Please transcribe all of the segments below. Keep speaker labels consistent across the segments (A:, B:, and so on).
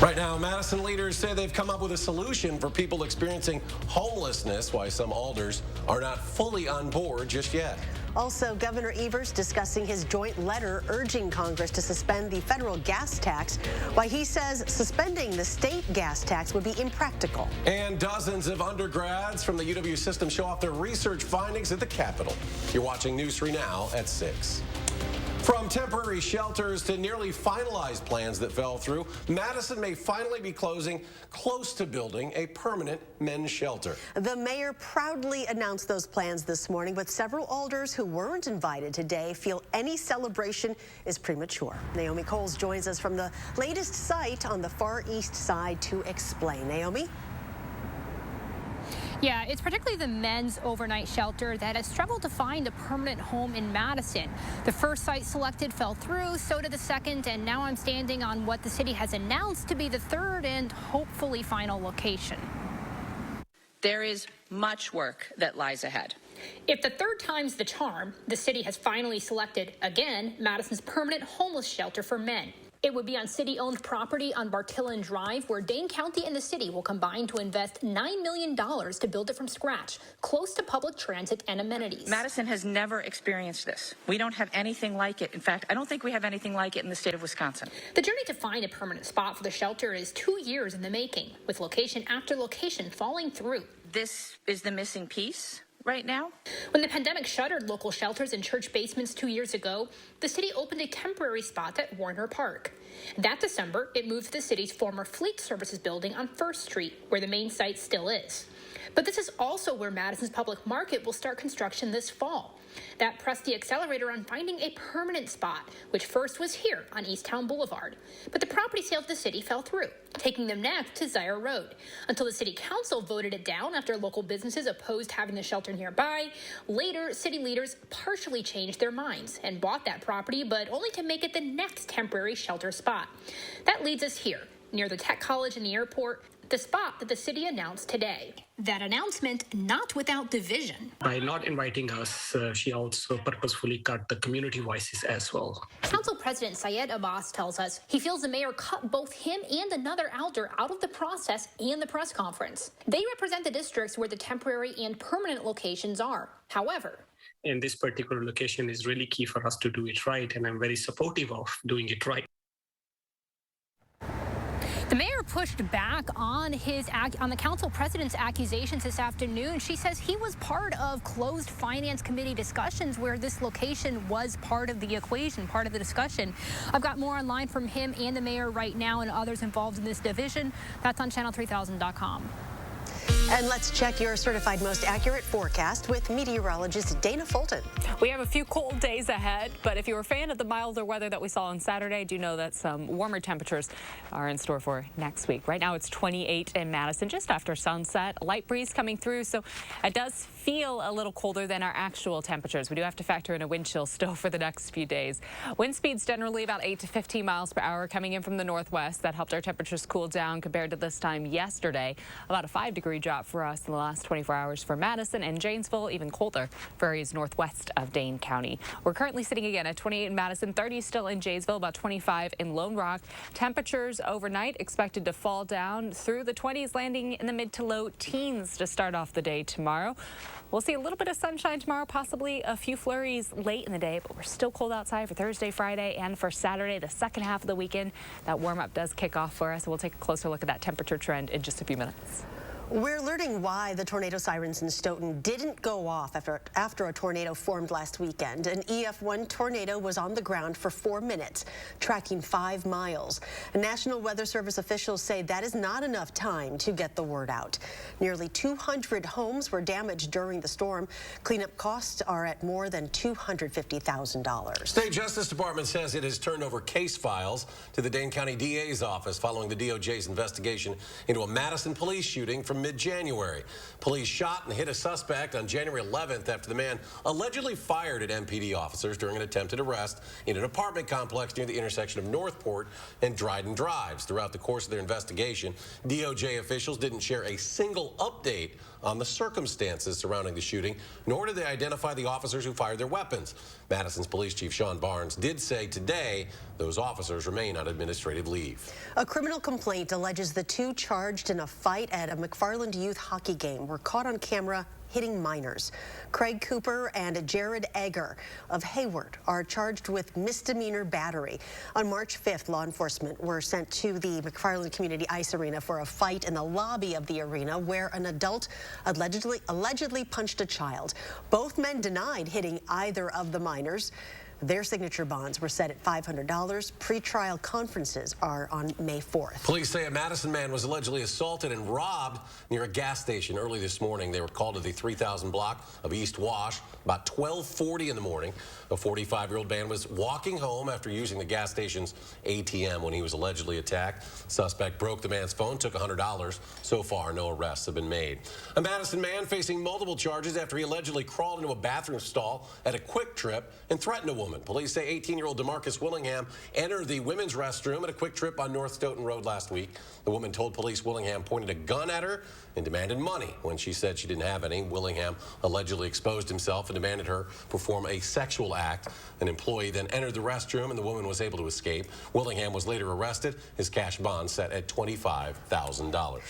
A: Right now, Madison leaders say they've come up with a solution for people experiencing homelessness, why some alders are not fully on board just yet.
B: Also, Governor Evers discussing his joint letter urging Congress to suspend the federal gas tax, why he says suspending the state gas tax would be impractical.
A: And dozens of undergrads from the UW system show off their research findings at the Capitol. You're watching News 3 Now at 6. From temporary shelters to nearly finalized plans that fell through, Madison may finally be closing close to building a permanent men's shelter.
B: The mayor proudly announced those plans this morning, but several alders who weren't invited today feel any celebration is premature. Naomi Coles joins us from the latest site on the Far East Side to explain. Naomi?
C: Yeah, it's particularly the men's overnight shelter that has struggled to find a permanent home in Madison. The first site selected fell through, so did the second, and now I'm standing on what the city has announced to be the third and hopefully final location.
D: There is much work that lies ahead.
C: If the third time's the charm, the city has finally selected, again, Madison's permanent homeless shelter for men. It would be on city-owned property on Bartillon Drive, where Dane County and the city will combine to invest $9 million to build it from scratch, close to public transit and amenities.
D: Madison has never experienced this. We don't have anything like it. In fact, I don't think we have anything like it in the state of Wisconsin.
C: The journey to find a permanent spot for the shelter is 2 years in the making, with location after location falling through.
D: This is the missing piece right now.
C: When the pandemic shuttered local shelters and church basements 2 years ago, the city opened a temporary spot at Warner Park. That December, it moved to the city's former Fleet Services building on 1st Street, where the main site still is. But this is also where Madison's public market will start construction this fall. That pressed the accelerator on finding a permanent spot, which first was here on Easttown Boulevard. But the property sale to the city fell through, taking them next to Zaire Road, until the city council voted it down after local businesses opposed having the shelter nearby. Later, city leaders partially changed their minds and bought that property, but only to make it the next temporary shelter spot. That leads us here, near the Tech College and the airport, the spot that the city announced today. That announcement not without division.
E: By not inviting us, she also purposefully cut the community voices as well.
C: Council President Syed Abbas tells us he feels the mayor cut both him and another alder out of the process and the press conference. They represent the districts where the temporary and permanent locations are. However,
E: in this particular location is really key for us to do it right, and I'm very supportive of doing it right.
C: the mayor pushed back on the council president's accusations this afternoon. She says he was part of closed finance committee discussions where this location was part of the equation, part of the discussion. I've got more online from him and the mayor right now and others involved in this division. That's on channel3000.com.
B: And let's check your certified most accurate forecast with meteorologist Dana Fulton.
F: We have a few cold days ahead, but if you're a fan of the milder weather that we saw on Saturday, do know that some warmer temperatures are in store for next week. Right now it's 28 in Madison just after sunset. A light breeze coming through, so it does feel a little colder than our actual temperatures. We do have to factor in a wind chill still for the next few days. Wind speeds generally about 8 to 15 miles per hour coming in from the northwest. That helped our temperatures cool down compared to this time yesterday. About a 5-degree drop for us in the last 24 hours for Madison and Janesville, even colder for areas northwest of Dane County. We're currently sitting again at 28 in Madison, 30 still in Janesville, about 25 in Lone Rock. Temperatures overnight expected to fall down through the 20s, landing in the mid to low teens to start off the day tomorrow. We'll see a little bit of sunshine tomorrow, possibly a few flurries late in the day, but we're still cold outside for Thursday, Friday, and for Saturday, the second half of the weekend. That warm-up does kick off for us. We'll take a closer look at that temperature trend in just a few minutes.
B: We're learning why the tornado sirens in Stoughton didn't go off after a tornado formed last weekend. An EF1 tornado was on the ground for 4 minutes, tracking 5 miles. National Weather Service officials say that is not enough time to get the word out. Nearly 200 homes were damaged during the storm. Cleanup costs are at more than $250,000.
A: State Justice Department says it has turned over case files to the Dane County DA's office following the DOJ's investigation into a Madison police shooting from mid-January. Police shot and hit a suspect on January 11th after the man allegedly fired at MPD officers during an attempted arrest in an apartment complex near the intersection of Northport and Dryden Drives. Throughout the course of their investigation, DOJ officials didn't share a single update on the circumstances surrounding the shooting, nor did they identify the officers who fired their weapons. Madison's Police Chief Sean Barnes did say today those officers remain on administrative leave.
B: A criminal complaint alleges the two charged in a fight at a McFarland youth hockey game were caught on camera hitting minors. Craig Cooper and Jared Egger of Hayward are charged with misdemeanor battery. On March 5th, law enforcement were sent to the McFarland Community Ice Arena for a fight in the lobby of the arena where an adult allegedly punched a child. Both men denied hitting either of the minors. Their signature bonds were set at $500. Pre-trial conferences are on May 4th.
A: Police say a Madison man was allegedly assaulted and robbed near a gas station early this morning. They were called to the 3000 block of East Wash about 12:40 in the morning. A 45-year-old man was walking home after using the gas station's ATM when he was allegedly attacked. Suspect broke the man's phone, took $100. So far, no arrests have been made. A Madison man facing multiple charges after he allegedly crawled into a bathroom stall at a Quick Trip and threatened a woman. Police say 18-year-old DeMarcus Willingham entered the women's restroom at a Quick Trip on North Stoughton Road last week. The woman told police Willingham pointed a gun at her and demanded money. When she said she didn't have any, Willingham allegedly exposed himself and demanded her perform a sexual act. An employee then entered the restroom and the woman was able to escape. Willingham was later arrested. His cash bond set at $25,000.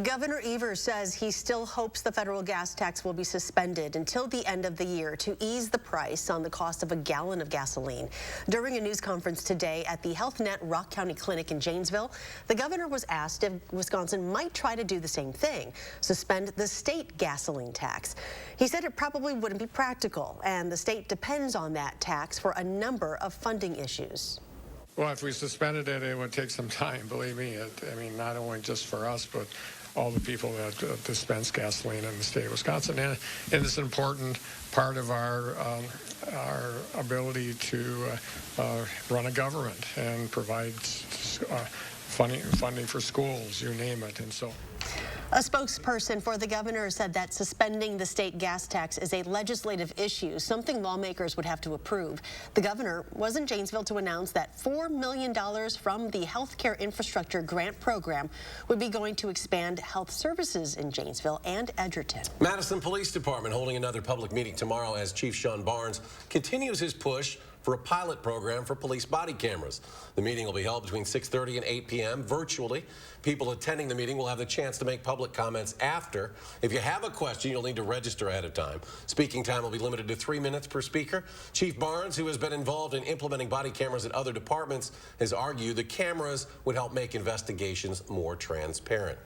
B: Governor Evers says he still hopes the federal gas tax will be suspended until the end of the year to ease the price on the cost of a gallon of gasoline. During a news conference today at the HealthNet Rock County Clinic in Janesville, the governor was asked if Wisconsin might try to do the same thing, suspend the state gasoline tax. He said it probably wouldn't be practical, and the state depends on that tax for a number of funding issues.
G: Well, if we suspended it, it would take some time, believe me. I mean, not only just for us, but all the people that dispense gasoline in the state of Wisconsin. And it's an important part of our ability to run a government and provide funding for schools, you name it. And so.
B: A spokesperson for the governor said that suspending the state gas tax is a legislative issue, something lawmakers would have to approve. The governor was in Janesville to announce that $4 million from the Healthcare Infrastructure Grant Program would be going to expand health services in Janesville and Edgerton.
A: Madison Police Department holding another public meeting tomorrow as Chief Sean Barnes continues his push for a pilot program for police body cameras. The meeting will be held between 6:30 and 8 p.m. virtually. People attending the meeting will have the chance to make public comments after. If you have a question, you'll need to register ahead of time. Speaking time will be limited to 3 minutes per speaker. Chief Barnes, who has been involved in implementing body cameras at other departments, has argued the cameras would help make investigations more transparent.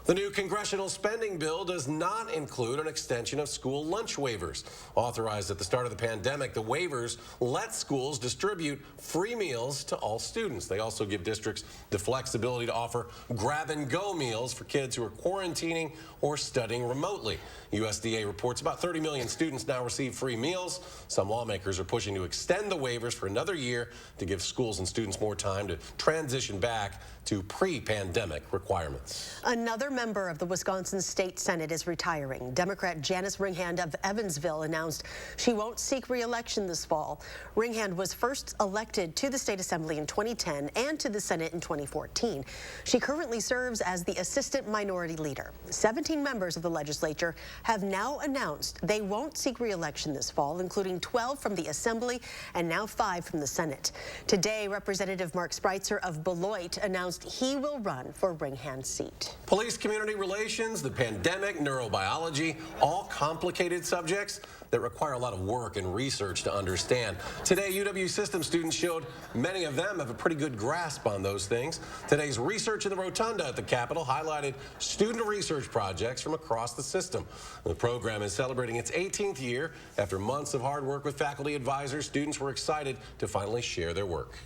A: The new congressional spending bill does not include an extension of school lunch waivers. Authorized at the start of the pandemic, the waivers let schools distribute free meals to all students. They also give districts the flexibility to offer grab-and-go meals for kids who are quarantining or studying remotely. USDA reports about 30 million students now receive free meals. Some lawmakers are pushing to extend the waivers for another year to give schools and students more time to transition back to pre-pandemic requirements.
B: Another member of the Wisconsin State Senate is retiring. Democrat Janice Ringhand of Evansville announced she won't seek re-election this fall. Ringhand was first elected to the State Assembly in 2010 and to the Senate in 2014. She currently serves as the Assistant Minority Leader. 17 members of the legislature have now announced they won't seek re-election this fall, including 12 from the Assembly and now 5 from the Senate. Today, Representative Mark Spreitzer of Beloit announced he will run for Ringhand's seat.
A: Police community relations, the pandemic, neurobiology, all complicated subjects that require a lot of work and research to understand. Today, UW System students showed many of them have a pretty good grasp on those things. Today's Research in the Rotunda at the Capitol highlighted student research projects from across the system. The program is celebrating its 18th year. After months of hard work with faculty advisors, students were excited to finally share their work.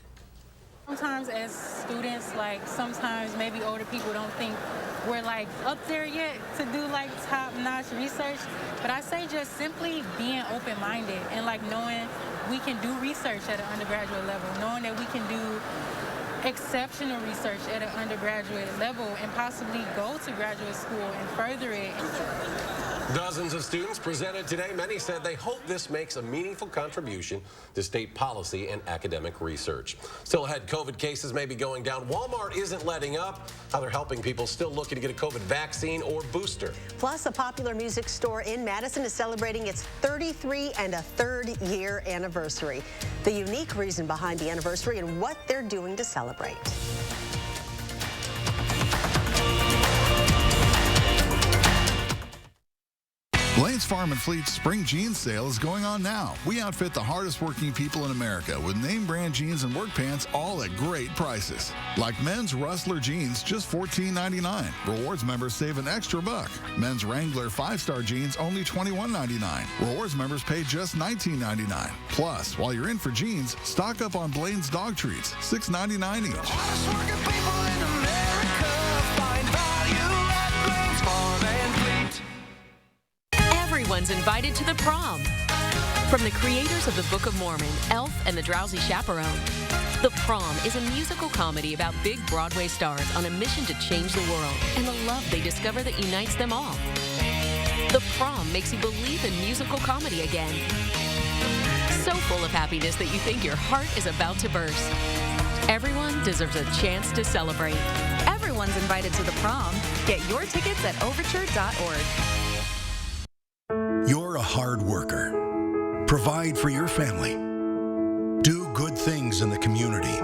H: Sometimes as students, sometimes maybe older people don't think we're up there yet to do top-notch research. But I say just simply being open-minded and knowing we can do research at an undergraduate level, knowing that we can do exceptional research at an undergraduate level and possibly go to graduate school and further it.
A: Dozens of students presented today. Many said they hope this makes a meaningful contribution to state policy and academic research. Still ahead, COVID cases may be going down. Walmart isn't letting up. How they're helping people still looking to get a COVID vaccine or booster.
B: Plus, a popular music store in Madison is celebrating its 33 and a third year anniversary. The unique reason behind the anniversary and what they're doing to celebrate.
I: Blaine's Farm and Fleet's spring jeans sale is going on now. We outfit the hardest working people in America with name brand jeans and work pants, all at great prices. Like men's Rustler jeans, just $14.99. Rewards members save an extra $1. Men's Wrangler 5-star jeans, only $21.99. Rewards members pay just $19.99. Plus, while you're in for jeans, stock up on Blaine's dog treats, $6.99 each.
J: Hardest working people in America find value at Blaine's Farm and Fleet.
K: Everyone's invited to the prom. From the creators of the Book of Mormon, Elf, and The Drowsy Chaperone, The Prom is a musical comedy about big Broadway stars on a mission to change the world and the love they discover that unites them all. The Prom makes you believe in musical comedy again. So full of happiness that you think your heart is about to burst. Everyone deserves a chance to celebrate.
L: Everyone's invited to the prom. Get your tickets at overture.org.
M: You're a hard worker. Provide for your family. Do good things in the community.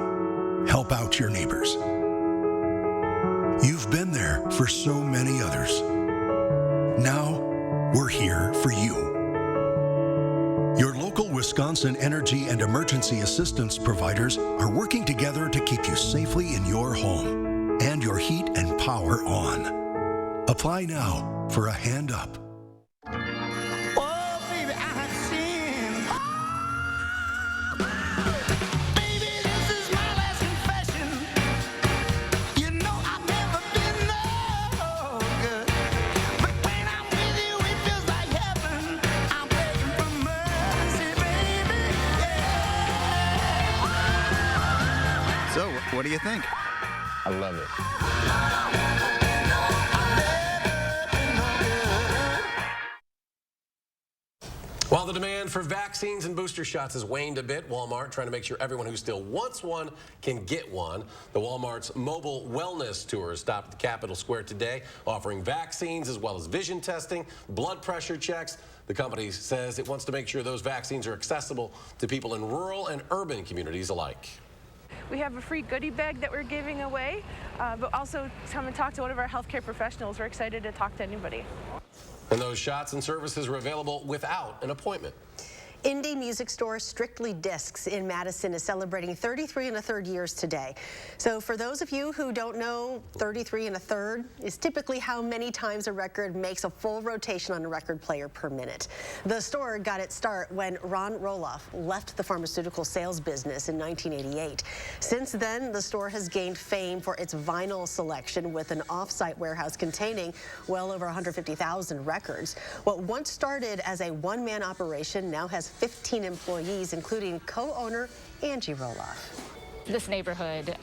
M: Help out your neighbors. You've been there for so many others. Now, we're here for you. Your local Wisconsin energy and emergency assistance providers are working together to keep you safely in your home and your heat and power on. Apply now for a hand up.
N: So, what do you think?
O: I love it.
A: While the demand for vaccines and booster shots has waned a bit, Walmart trying to make sure everyone who still wants one can get one. The Walmart's mobile wellness tour stopped at the Capitol Square today, offering vaccines as well as vision testing, blood pressure checks. The company says it wants to make sure those vaccines are accessible to people in rural and urban communities alike.
P: We have a free goodie bag that we're giving away, but also come and talk to one of our healthcare professionals. We're excited to talk to anybody.
A: And those shots and services are available without an appointment.
B: Indie music store Strictly Discs in Madison is celebrating 33 and a third years today. So for those of you who don't know, 33 and a third is typically how many times a record makes a full rotation on a record player per minute. The store got its start when Ron Roloff left the pharmaceutical sales business in 1988. Since then, the store has gained fame for its vinyl selection with an off-site warehouse containing well over 150,000 records. What once started as a one-man operation now has 15 employees, including co-owner Angie Roloff.
Q: This neighborhood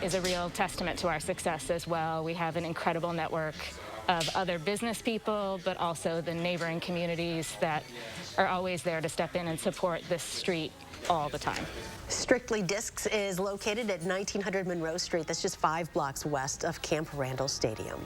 Q: is a real testament to our success as well. We have an incredible network of other business people, but also the neighboring communities that are always there to step in and support this street all the time.
B: Strictly Discs is located at 1900 Monroe Street. That's just 5 blocks west of Camp Randall Stadium.